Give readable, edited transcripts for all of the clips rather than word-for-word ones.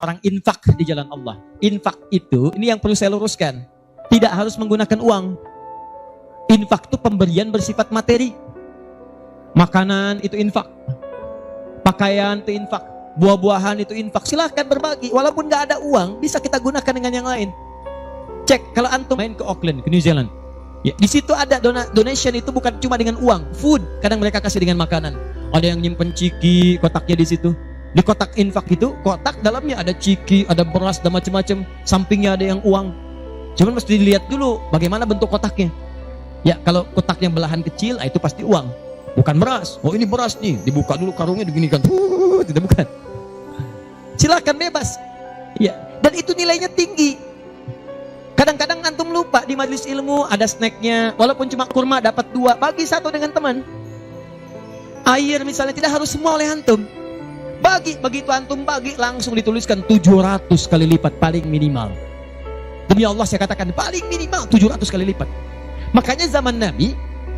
orang infak di jalan Allah. Infak itu, ini yang perlu saya luruskan, tidak harus menggunakan uang. Infak itu pemberian bersifat materi. Makanan itu infak, pakaian itu infak, buah-buahan itu infak. Silahkan berbagi, walaupun gak ada uang, bisa kita gunakan dengan yang lain. Cek, kalau antum main ke Auckland, ke New Zealand, ya, di situ ada donation itu bukan cuma dengan uang, food. Kadang mereka kasih dengan makanan. Ada yang nyimpen ciki, kotaknya di situ. Di kotak infak itu, kotak dalamnya ada ciki, ada beras, dan macam-macam. Sampingnya ada yang uang. Cuman mesti dilihat dulu bagaimana bentuk kotaknya. Ya, kalau kotaknya belahan kecil, itu pasti uang, bukan beras. Oh, ini beras nih, dibuka dulu karungnya, diginikan. Tidak, bukan. Silakan bebas. Ya, dan itu nilainya tinggi. Kadang-kadang antum lupa di majelis ilmu ada snacknya, walaupun cuma kurma dapat 2, bagi 1 dengan teman. Air misalnya tidak harus semua oleh antum. Bagi, begitu antum bagi langsung dituliskan 700 kali lipat paling minimal. Demi Allah saya katakan paling minimal 700 kali lipat. Makanya zaman Nabi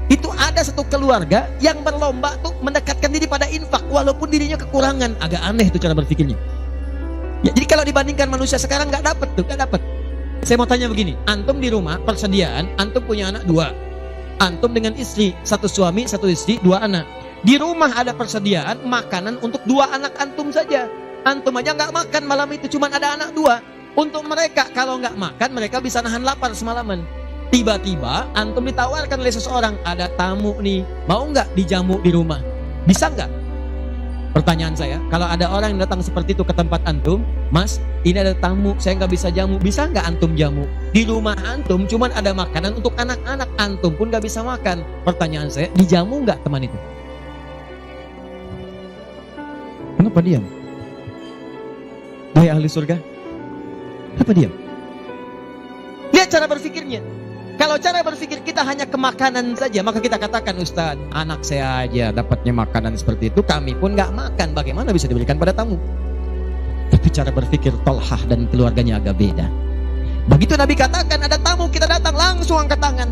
itu ada satu keluarga yang berlomba tuh mendekatkan diri pada infak walaupun dirinya kekurangan. Agak aneh tuh cara berpikirnya. Ya, jadi kalau dibandingkan manusia sekarang nggak dapat tuh, nggak dapat. Saya mau tanya begini, antum di rumah persediaan, antum punya anak 2, antum dengan istri, 1 suami 1 istri 2 anak. Di rumah ada persediaan makanan untuk 2 anak antum saja. Antum aja nggak makan malam itu, cuma ada anak 2. Untuk mereka kalau nggak makan mereka bisa nahan lapar semalaman. Tiba-tiba antum ditawarkan oleh seseorang, ada tamu nih, mau nggak dijamu di rumah? Bisa nggak? Pertanyaan saya, kalau ada orang yang datang seperti itu ke tempat antum, Mas, ini ada tamu, saya nggak bisa jamu, bisa nggak antum jamu? Di rumah antum cuman ada makanan untuk anak-anak, antum pun nggak bisa makan. Pertanyaan saya, dijamu nggak teman itu? Kenapa diam? Wahai ahli surga, kenapa diam? Lihat cara berpikirnya. Kalau cara berpikir kita hanya ke makanan saja, maka kita katakan, Ustaz, anak saya aja dapatnya makanan seperti itu, kami pun gak makan, bagaimana bisa diberikan pada tamu? Tapi cara berpikir Tolhah dan keluarganya agak beda. Begitu Nabi katakan ada tamu, kita datang langsung angkat tangan,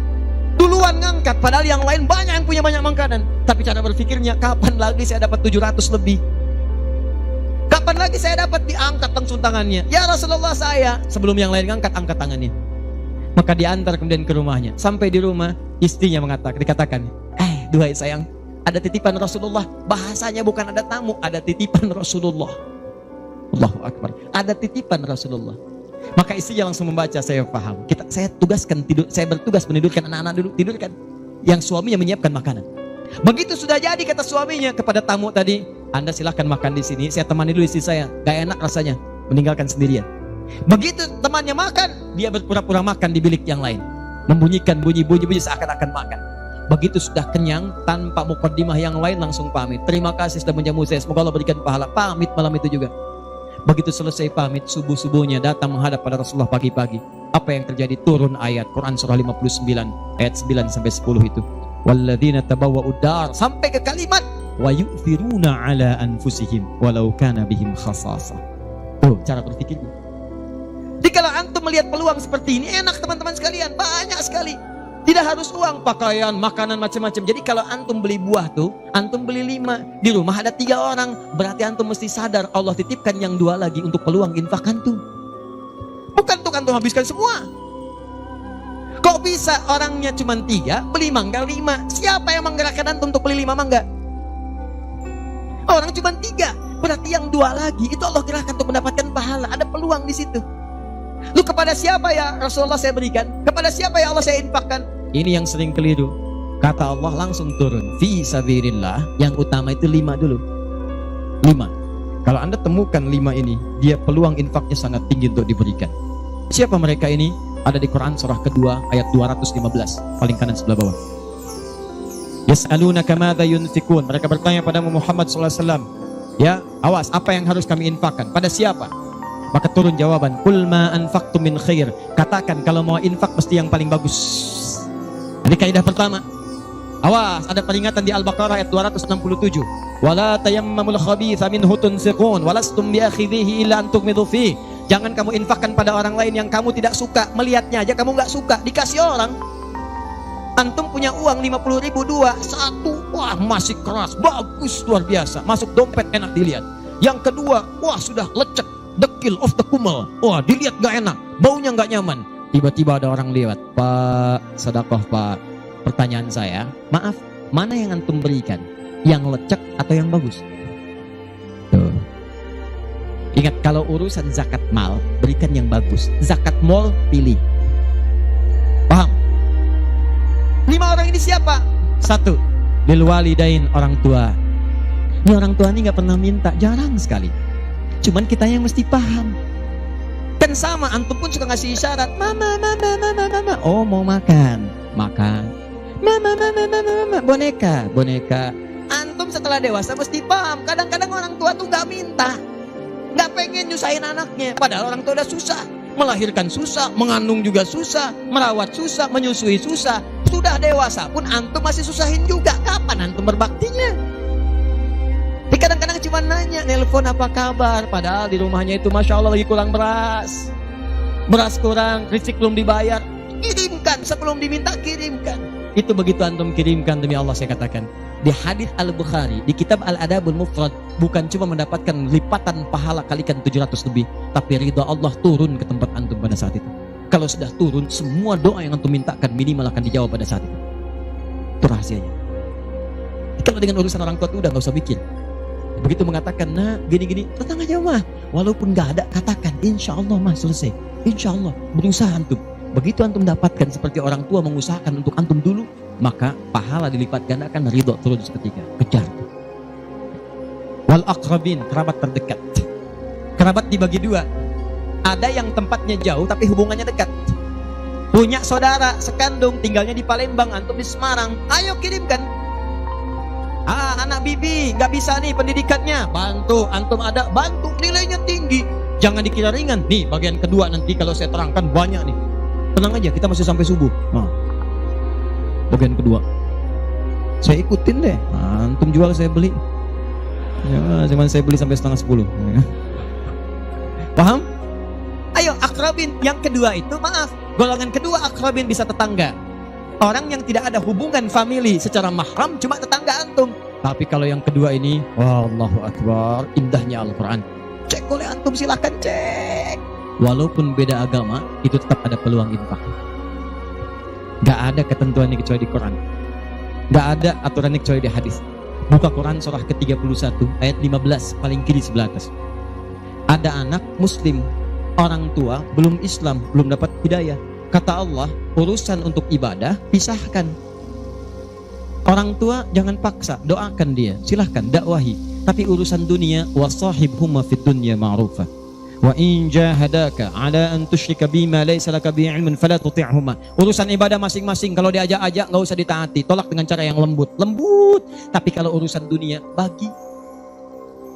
duluan ngangkat, padahal yang lain banyak yang punya banyak makanan. Tapi cara berpikirnya, kapan lagi saya dapat 700 lebih? Kapan lagi saya dapat? Diangkat langsung tangannya. Ya Rasulullah, saya. Sebelum yang lain ngangkat, angkat tangannya. Maka diantar kemudian ke rumahnya. Sampai di rumah, istrinya dikatakan, duhai sayang, ada titipan Rasulullah. Bahasanya bukan ada tamu, ada titipan Rasulullah. Allahu Akbar. Ada titipan Rasulullah. Maka istrinya langsung membaca, saya paham. Saya bertugas menidurkan anak-anak dulu, tidurkan. Yang suaminya menyiapkan makanan. Begitu sudah jadi, kata suaminya kepada tamu tadi, Anda silahkan makan di sini, saya temani dulu istri saya. Gak enak rasanya meninggalkan sendirian. Begitu temannya makan, dia berpura-pura makan di bilik yang lain, membunyikan bunyi-bunyi seakan-akan makan. Begitu sudah kenyang, tanpa mukaddimah yang lain langsung pamit. Terima kasih sudah menjamu saya, semoga Allah berikan pahala. Pamit malam itu juga. Begitu selesai pamit, subuh-subuhnya datang menghadap pada Rasulullah pagi-pagi. Apa yang terjadi? Turun ayat Quran surah 59 ayat 9 sampai 10 itu. Walladzina tabawwa'ud dar, sampai ke kalimat wa yu'thiruna ala anfusihim walau kana bihim khasasah. Tuh cara berpikirnya. Jadi kalau antum melihat peluang seperti ini, enak teman-teman sekalian, banyak sekali. Tidak harus uang, pakaian, makanan, macam-macam. Jadi kalau antum beli buah tuh, antum beli 5, di rumah ada 3 orang, berarti antum mesti sadar Allah titipkan yang 2 lagi untuk peluang infak antum. Bukan untuk antum habiskan semua. Kok bisa orangnya cuma 3, beli mangga 5? Siapa yang menggerakkan antum untuk beli 5 mangga? Orang cuma 3, berarti yang 2 lagi itu Allah gerakkan untuk mendapatkan pahala. Ada peluang di situ. Lu kepada siapa ya Rasulullah saya berikan? Kepada siapa ya Allah saya infakkan? Ini yang sering keliru. Kata Allah langsung turun, fi sabilillah, yang utama itu 5 dulu. 5. Kalau Anda temukan 5 ini, dia peluang infaknya sangat tinggi untuk diberikan. Siapa mereka ini? Ada di Quran surah kedua ayat 215, paling kanan sebelah bawah. Yas'alunaka madza yunfikun. Mereka bertanya pada Muhammad sallallahu alaihi wasallam, ya, awas, apa yang harus kami infakkan? Pada siapa? Maka turun jawaban, qul ma anfaqtum min khair. Katakan kalau mau infak mesti yang paling bagus. Ini kaidah pertama. Awas, ada peringatan di Al-Baqarah ayat 267. Wala tayammamul khabitha minhu tunfiqun walastum biakhidhihi illa an tughmidu fi. Jangan kamu infakkan pada orang lain yang kamu tidak suka. Melihatnya aja kamu nggak suka, dikasih orang. Antum punya uang 50.000 2, 1, wah masih keras, bagus, luar biasa. Masuk dompet enak dilihat. Yang kedua, wah sudah lecek, dekil of the kumel. Wah, dilihat gak enak, baunya gak nyaman. Tiba-tiba ada orang lewat, Pak, sedekah Pak. Pertanyaan saya, maaf, mana yang antum berikan? Yang lecek atau yang bagus? Tuh. Ingat, kalau urusan zakat mal, berikan yang bagus. Zakat mal, pilih. Paham? 5 orang ini siapa? 1, lil walidain, orang tua. Ini orang tua ini gak pernah minta, jarang sekali. Cuman kita yang mesti paham. Kan sama, antum pun suka ngasih isyarat, mama, mama, mama, mama. Oh, mau makan, makan. Mama, mama, mama, mama, boneka, boneka. Antum setelah dewasa mesti paham. Kadang-kadang orang tua tuh gak minta, gak pengen nyusahin anaknya. Padahal orang tua udah susah, melahirkan susah, mengandung juga susah, merawat susah, menyusui susah. Sudah dewasa pun antum masih susahin juga. Kapan antum berbaktinya? Kadang-kadang cuma nanya, nelpon apa kabar, padahal di rumahnya itu Masya Allah lagi kurang beras. Beras kurang, listrik belum dibayar. Kirimkan, sebelum diminta kirimkan. Itu begitu antum kirimkan, demi Allah saya katakan. Di hadits Al-Bukhari, di kitab Al-Adabul Mufrad, bukan cuma mendapatkan lipatan pahala kalikan 700 lebih, tapi ridha Allah turun ke tempat antum pada saat itu. Kalau sudah turun, semua doa yang antum mintakan minimal akan dijawab pada saat itu. Itu rahasianya. Kalau dengan urusan orang tua itu udah gak usah mikir. Begitu mengatakan, nah gini-gini, tenang aja mah. Walaupun gak ada, katakan, insya Allah mah selesai. Insya Allah, berusaha antum. Begitu antum dapatkan seperti orang tua mengusahakan untuk antum dulu, maka pahala dilipat gandakan, ridho turun seketika. Kejar. Wal aqrabin, kerabat terdekat. Kerabat dibagi 2. Ada yang tempatnya jauh tapi hubungannya dekat. Punya saudara sekandung, tinggalnya di Palembang, antum di Semarang. Ayo kirimkan. Anak bibi gak bisa nih pendidikannya, bantu, antum ada, bantu, nilainya tinggi. Jangan dikira ringan. Nih bagian kedua nanti kalau saya terangkan banyak nih. Tenang aja, kita masih sampai subuh. Bagian kedua saya ikutin deh. Antum jual saya beli. Ya, cuman saya beli sampai 9:30. Paham? Ayo akrabin. Yang kedua itu, maaf, golongan kedua akrabin bisa tetangga. Orang yang tidak ada hubungan famili secara mahram, cuma tetangga antum. Tapi kalau yang kedua ini, Allahu Akbar, indahnya Al-Quran. Cek oleh antum, silakan cek. Walaupun beda agama, itu tetap ada peluang infak. Gak ada ketentuan ini kecuali di Quran. Gak ada aturan ini kecuali di hadis. Buka Quran surah ke-31 ayat 15, paling kiri sebelah atas. Ada anak muslim, orang tua belum Islam, belum dapat hidayah. Kata Allah, urusan untuk ibadah pisahkan. Orang tua jangan paksa, doakan dia, silahkan dakwahi. Tapi urusan dunia, wasahibhuma fid dunya ma'rufa. Wa in jahadaka ala an tusyrika bima laysa laka bihi ilmun fala tuti'huma. Urusan ibadah masing-masing, kalau diajak-ajak enggak usah ditaati, tolak dengan cara yang lembut. Tapi kalau urusan dunia, bagi.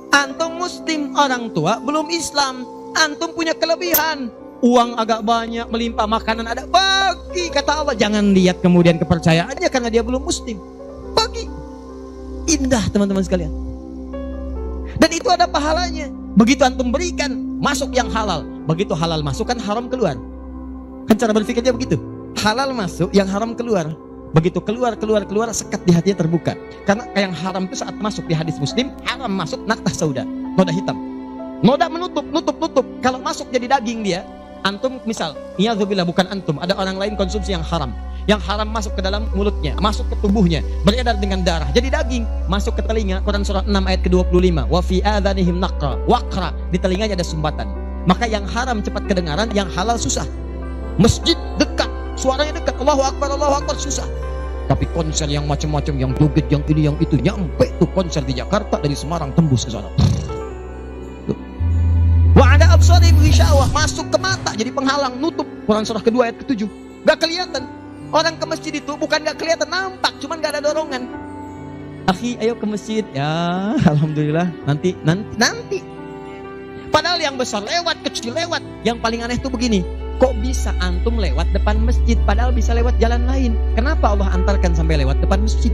Antum muslim, orang tua belum Islam, antum punya kelebihan. Uang agak banyak, melimpah, makanan ada, bagi. Kata Allah, jangan lihat kemudian kepercayaannya karena dia belum muslim. Bagi. Indah teman-teman sekalian. Dan itu ada pahalanya. Begitu antum berikan, masuk yang halal. Begitu halal masuk, kan haram keluar. Kan cara berpikirnya begitu. Halal masuk, yang haram keluar. Begitu keluar, sekat di hatinya terbuka. Karena yang haram itu saat masuk di hadis Muslim, haram masuk naktah sauda, noda hitam. Noda menutup. Kalau masuk jadi daging dia. Antum misal, iyadzubillah, bukan antum, ada orang lain konsumsi yang haram. Yang haram masuk ke dalam mulutnya, masuk ke tubuhnya, beredar dengan darah, jadi daging, masuk ke telinga. Quran surah 6 ayat ke-25. Wa fi adhanihim waqra, di telinganya ada sumbatan. Maka yang haram cepat kedengaran, yang halal susah. Masjid dekat, suaranya dekat, Allahu Akbar, susah. Tapi konser yang macam-macam, yang joget, yang ini, yang itu, nyampe tuh konser di Jakarta dari Semarang tembus ke sana. Wa ada absarihim ghishawah, masuk ke mata jadi penghalang, nutup. Quran surah kedua ayat ke-7. Gak kelihatan. Orang ke masjid itu bukan gak kelihatan, nampak, cuman gak ada dorongan. Akhi, ayo ke masjid. Ya, alhamdulillah, nanti. Padahal yang besar lewat, kecil lewat. Yang paling aneh itu begini, kok bisa antum lewat depan masjid padahal bisa lewat jalan lain? Kenapa Allah antarkan sampai lewat depan masjid?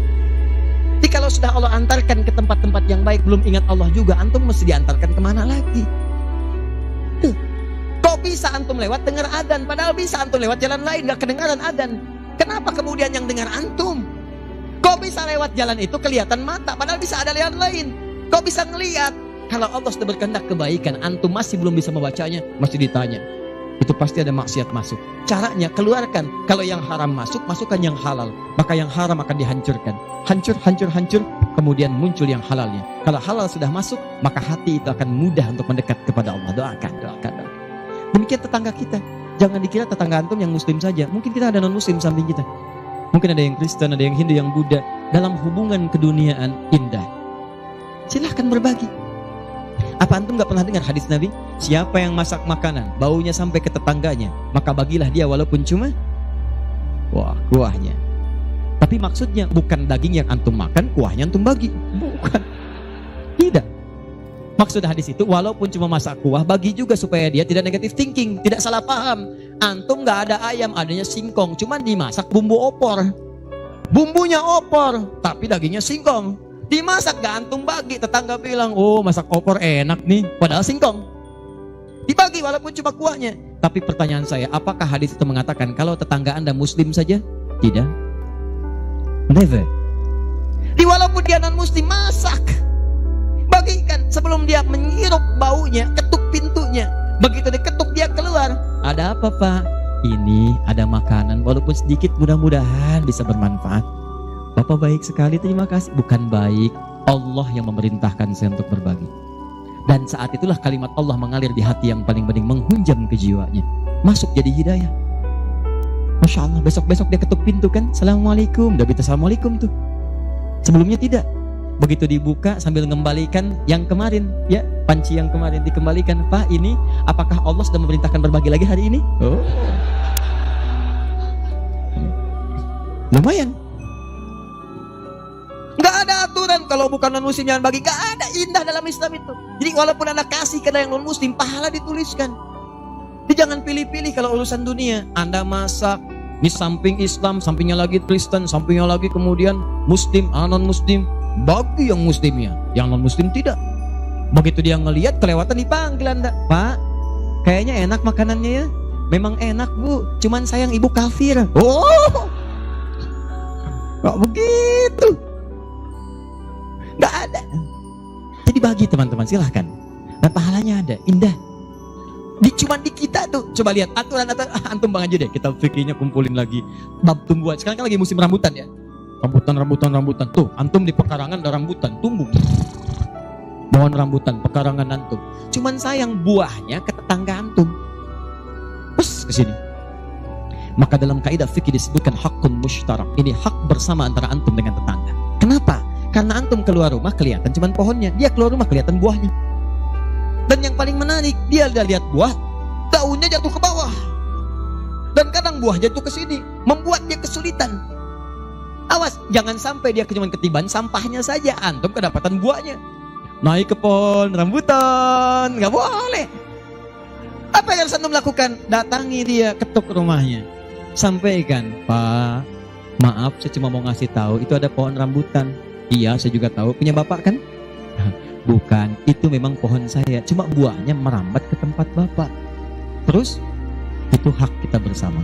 Jadi kalau sudah Allah antarkan ke tempat-tempat yang baik, belum ingat Allah juga, antum mesti diantarkan kemana lagi? Kok bisa antum lewat dengar adzan, padahal bisa antum lewat jalan lain gak kedengaran adzan? Kenapa kemudian yang dengar antum? Kok bisa lewat jalan itu kelihatan mata, padahal bisa ada jalan lain? Kok bisa ngelihat? Kalau Allah sudah berkehendak kebaikan, antum masih belum bisa membacanya, masih ditanya. Itu pasti ada maksiat masuk. Caranya keluarkan. Kalau yang haram masuk, masukkan yang halal. Maka yang haram akan dihancurkan. Hancur, hancur, hancur. Kemudian muncul yang halalnya. Kalau halal sudah masuk, maka hati itu akan mudah untuk mendekat kepada Allah. Doakan, doakan, doakan. Demikian tetangga kita. Jangan dikira tetangga antum yang muslim saja. Mungkin kita ada non-muslim samping kita. Mungkin ada yang Kristen, ada yang Hindu, yang Buddha. Dalam hubungan keduniaan indah. Silahkan berbagi. Apa antum gak pernah dengar hadis Nabi? Siapa yang masak makanan, baunya sampai ke tetangganya, maka bagilah dia walaupun cuma kuahnya. Tapi maksudnya bukan daging yang antum makan, kuahnya antum bagi. Bukan. Tidak. Maksud hadis itu walaupun cuma masak kuah, bagi juga supaya dia tidak negatif thinking, tidak salah paham. Antum gak ada ayam, adanya singkong, cuma dimasak bumbu opor. Bumbunya opor, tapi dagingnya singkong. Dimasak gak antum bagi, tetangga bilang, oh masak opor enak nih, padahal singkong. Dibagi walaupun cuma kuahnya. Tapi pertanyaan saya, apakah hadis itu mengatakan kalau tetangga anda muslim saja? Tidak. Never. Walaupun dia non muslim, masak, bagikan. Sebelum dia menghirup baunya, ketuk pintunya. Begitu diketuk dia keluar. Ada apa pak? Ini ada makanan, walaupun sedikit, mudah-mudahan bisa bermanfaat. Bapak baik sekali, terima kasih. Bukan baik, Allah yang memerintahkan saya untuk berbagi. Dan saat itulah kalimat Allah mengalir di hati yang paling bening, menghunjam ke jiwanya. Masuk jadi hidayah. Masya Allah, besok-besok dia ketuk pintu kan, Assalamualaikum. Udah bisa Assalamualaikum tuh. Sebelumnya tidak. Begitu dibuka sambil mengembalikan yang kemarin, ya panci yang kemarin dikembalikan. Pak, ini apakah Allah sudah memerintahkan berbagi lagi hari ini? Oh, lumayan. Gak ada aturan kalau bukan non muslim jangan bagi. Gak ada, indah dalam Islam itu. Jadi walaupun anda kasih ke yang non muslim, pahala dituliskan. Jadi jangan pilih-pilih kalau urusan dunia. Anda masak di samping Islam, sampingnya lagi Kristen, sampingnya lagi kemudian muslim, non muslim. Bagi yang muslimnya, yang non muslim tidak. Begitu dia ngelihat kelewatan, dipanggil anda, Pak, kayaknya enak makanannya ya. Memang enak bu, cuman sayang ibu kafir. Oh, gak begitu. Gak ada. Jadi bagi teman-teman, silahkan. Dan pahalanya ada, indah. Cuman di kita tuh, coba lihat aturan-aturan. Antum bang aja deh, kita fikirnya kumpulin lagi. Bab tumbuhan, sekarang kan lagi musim rambutan ya. Rambutan. Tuh, antum di pekarangan ada rambutan, tumbuh. Pohon rambutan, pekarangan antum. Cuman sayang buahnya ke tetangga antum. Terus ke sini. Maka dalam kaidah fikih disebutkan hakun mushtarak. Ini hak bersama antara antum dengan tetangga. Kenapa? Karena antum keluar rumah kelihatan cuman pohonnya, dia keluar rumah kelihatan buahnya. Dan yang paling menarik, dia udah lihat buah, daunnya jatuh ke bawah. Dan kadang buah jatuh ke sini, membuat dia kesulitan. Awas, jangan sampai dia cuma ketiban sampahnya saja, antum kedapatan buahnya. Naik ke pohon rambutan, nggak boleh. Apa yang harus antum lakukan? Datangi dia, ketuk rumahnya, sampaikan, Pak, maaf, saya cuma mau ngasih tahu itu ada pohon rambutan. Iya, saya juga tahu, punya bapak kan? Bukan, itu memang pohon saya, cuma buahnya merambat ke tempat bapak. Terus itu hak kita bersama.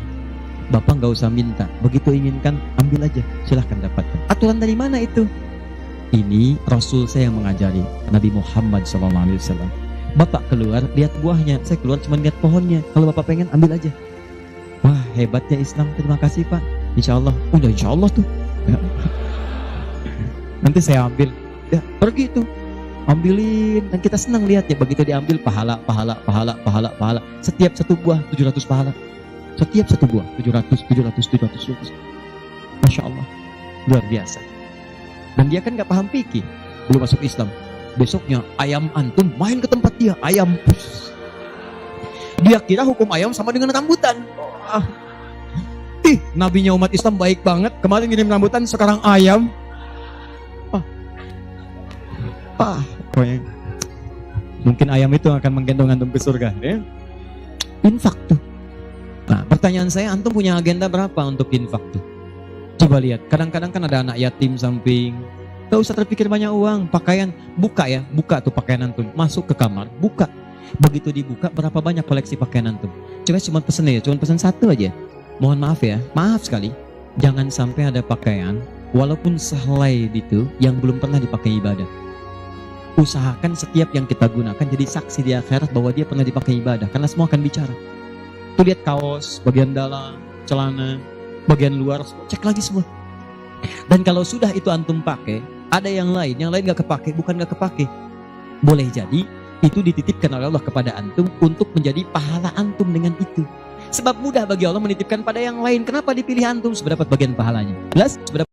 Bapak nggak usah minta, begitu inginkan ambil aja, silahkan dapatkan. Aturan dari mana itu? Ini Rasul saya yang mengajari, Nabi Muhammad SAW. Bapak keluar lihat buahnya, saya keluar cuma lihat pohonnya. Kalau bapak pengen ambil aja. Wah, hebatnya Islam, terima kasih Pak. Insya Allah, udah insya Allah tuh. Ya. Nanti saya ambil, ya pergi tuh, ambilin, dan kita senang lihatnya. Begitu diambil pahala. Setiap satu buah 700 pahala. Setiap satu buah 700. Masya Allah, luar biasa. Dan dia kan gak paham fikih, belum masuk Islam. Besoknya ayam antum main ke tempat dia, ayam. Dia kira hukum ayam sama dengan rambutan. Nabinya umat Islam baik banget. Kemarin ngirim rambutan, sekarang ayam. Mungkin ayam itu akan menggendong antum ke surga ya? Infak tuh. Nah, pertanyaan saya, antum punya agenda berapa untuk infak tuh? Coba lihat, kadang-kadang kan ada anak yatim samping. Gak usah terpikir banyak uang. Pakaian, buka tuh pakaian antum, masuk ke kamar, buka. Begitu dibuka, berapa banyak koleksi pakaian antum? Coba cuma pesen satu aja. Mohon maaf ya, maaf sekali, jangan sampai ada pakaian walaupun sehelai itu yang belum pernah dipakai ibadah. Usahakan setiap yang kita gunakan jadi saksi di akhirat bahwa dia pernah dipakai ibadah, karena semua akan bicara. Tuh lihat kaos, bagian dalam, celana, bagian luar, cek lagi semua. Dan kalau sudah itu antum pakai, ada yang lain gak kepake, bukan gak kepake. Boleh jadi itu dititipkan oleh Allah kepada antum untuk menjadi pahala antum dengan itu. Sebab mudah bagi Allah menitipkan pada yang lain. Kenapa dipilih antum? Seberapa bagian pahalanya? Jelas?